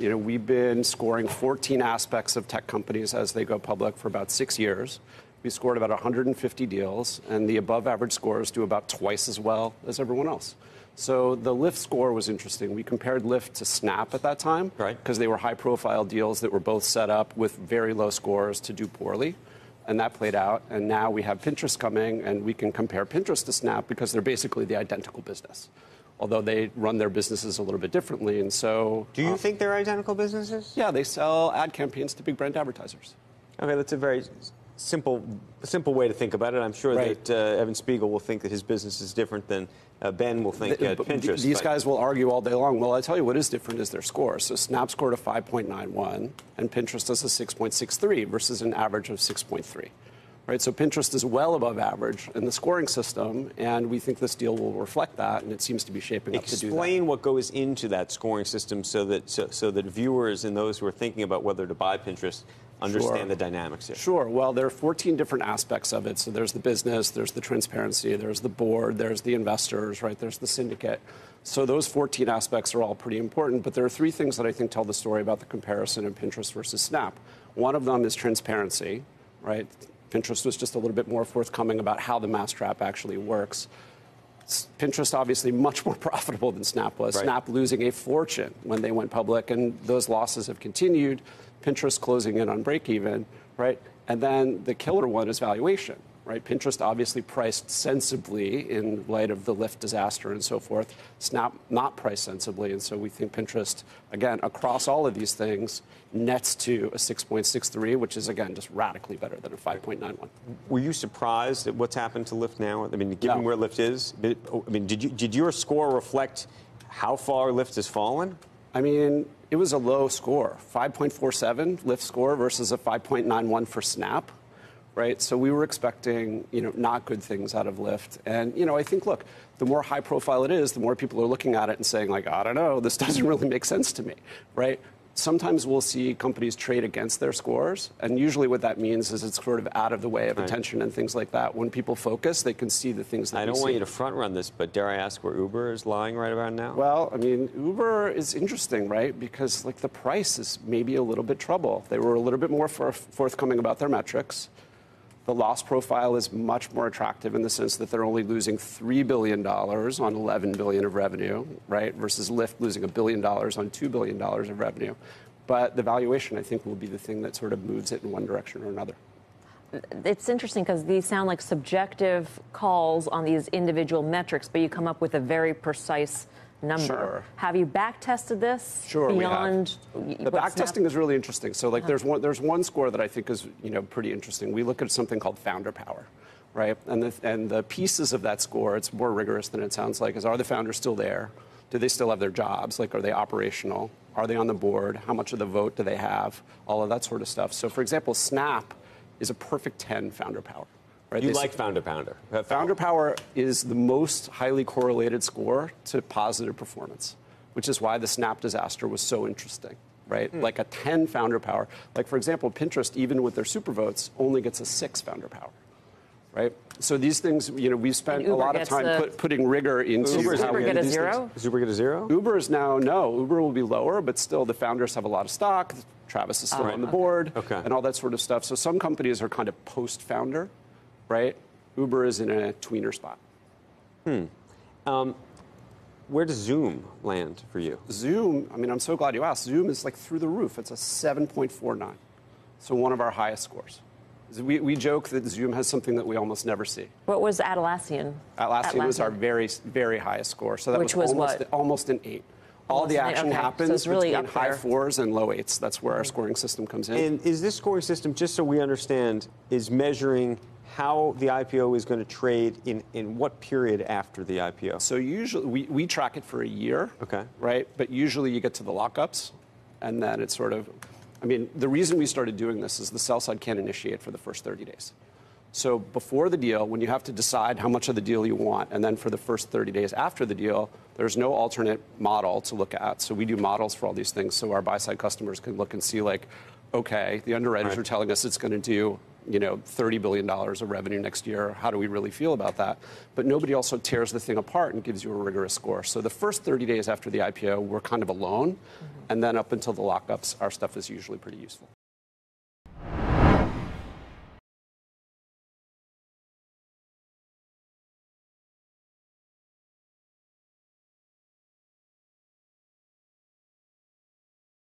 We've been scoring 14 aspects of tech companies as they go public for about 6 years. We scored about 150 deals, and the above average scores do about twice as well as everyone else. So the Lyft score was interesting. We compared Lyft to Snap at that time because they were high-profile deals that were both set up with very low scores to do poorly, and that played out. And now we have Pinterest coming, and we can compare Pinterest to Snap because they're basically the identical business, although they run their businesses a little bit differently. And so, do you think they're identical businesses? Yeah, they sell ad campaigns to big brand advertisers. Okay, that's a very simple way to think about it. I'm sure that Evan Spiegel will think that his business is different than Ben will think Pinterest. These guys will argue all day long. Well, I tell you what is different is their score. So Snap scored a 5.91, and Pinterest does a 6.63 versus an average of 6.3. Right, so Pinterest is well above average in the scoring system, and we think this deal will reflect that, and it seems to be shaping up to do that. Explain what goes into that scoring system so that viewers and those who are thinking about whether to buy Pinterest understand the dynamics here. Sure. Well, there are 14 different aspects of it. So there's the business, there's the transparency, there's the board, there's the investors, right? There's the syndicate. So those 14 aspects are all pretty important, but there are 3 things that I think tell the story about the comparison of Pinterest versus Snap. One of them is transparency, right? Pinterest was just a little bit more forthcoming about how the mousetrap actually works. Pinterest obviously much more profitable than Snap was. Snap losing a fortune when they went public, and those losses have continued. Pinterest closing in on break even, right? And then the killer one is valuation, right? Pinterest obviously priced sensibly in light of the Lyft disaster and so forth. Snap not priced sensibly, and so we think Pinterest, again, across all of these things, nets to a 6.63, which is, again, just radically better than a 5.91. Were you surprised at what's happened to Lyft now? I mean, given where Lyft is, I mean, did your score reflect how far Lyft has fallen? I mean, it was a low score, 5.47 Lyft score versus a 5.91 for Snap, right? So we were expecting, not good things out of Lyft. And, I think, look, the more high profile it is, the more people are looking at it and saying, like, I don't know, this doesn't really make sense to me, right? Sometimes we'll see companies trade against their scores, and usually what that means is it's sort of out of the way of attention and things like that. When people focus, they can see the things that I don't want you to front run this, but dare I ask where Uber is lying right about now? Well, I mean, Uber is interesting, right? Because the price is maybe a little bit trouble. They were a little bit more forthcoming about their metrics. The loss profile is much more attractive in the sense that they're only losing $3 billion on $11 billion of revenue, right? Versus Lyft losing $1 billion on $2 billion of revenue. But the valuation, I think, will be the thing that sort of moves it in one direction or another. It's interesting because these sound like subjective calls on these individual metrics, but you come up with a very precise number. Sure. Have you back-tested this? Sure, beyond we have. The back-testing is really interesting. So, there's one score that I think is, pretty interesting. We look at something called founder power, right? And the pieces of that score, it's more rigorous than it sounds like, are the founders still there? Do they still have their jobs? Are they operational? Are they on the board? How much of the vote do they have? All of that sort of stuff. So, for example, Snap is a perfect 10 founder power. Right? You like Founder Pounder. Founder Power is the most highly correlated score to positive performance, which is why the Snap disaster was so interesting, right? Like a 10 Founder Power. Like, for example, Pinterest, even with their super votes, only gets a 6 Founder Power, right? So these things, we've spent a lot of time putting rigor into Uber get a 0? Does Uber get a 0? Uber is now, no. Uber will be lower, but still the founders have a lot of stock. Travis is still on the board and all that sort of stuff. So some companies are kind of post-founder. Right? Uber is in a tweener spot. Where does Zoom land for you? Zoom, I mean, I'm so glad you asked. Zoom is through the roof. It's a 7.49. So one of our highest scores. We joke that Zoom has something that we almost never see. What was Atlassian? Atlassian was our very, very highest score. So that was almost an 8. All the action happens so really between high 4s and low 8s. That's where our scoring system comes in. And is this scoring system, just so we understand, is measuring how the IPO is going to trade in what period after the IPO? So usually we track it for a year, right? But usually you get to the lockups, and then it's sort of, I mean, the reason we started doing this is the sell side can't initiate for the first 30 days. So before the deal, when you have to decide how much of the deal you want, and then for the first 30 days after the deal, there's no alternate model to look at. So we do models for all these things so our buy-side customers can look and see, like, okay, the underwriters are telling us it's going to do $30 billion of revenue next year. How do we really feel about that? But nobody also tears the thing apart and gives you a rigorous score. So the first 30 days after the IPO, we're kind of alone. And then up until the lockups, our stuff is usually pretty useful.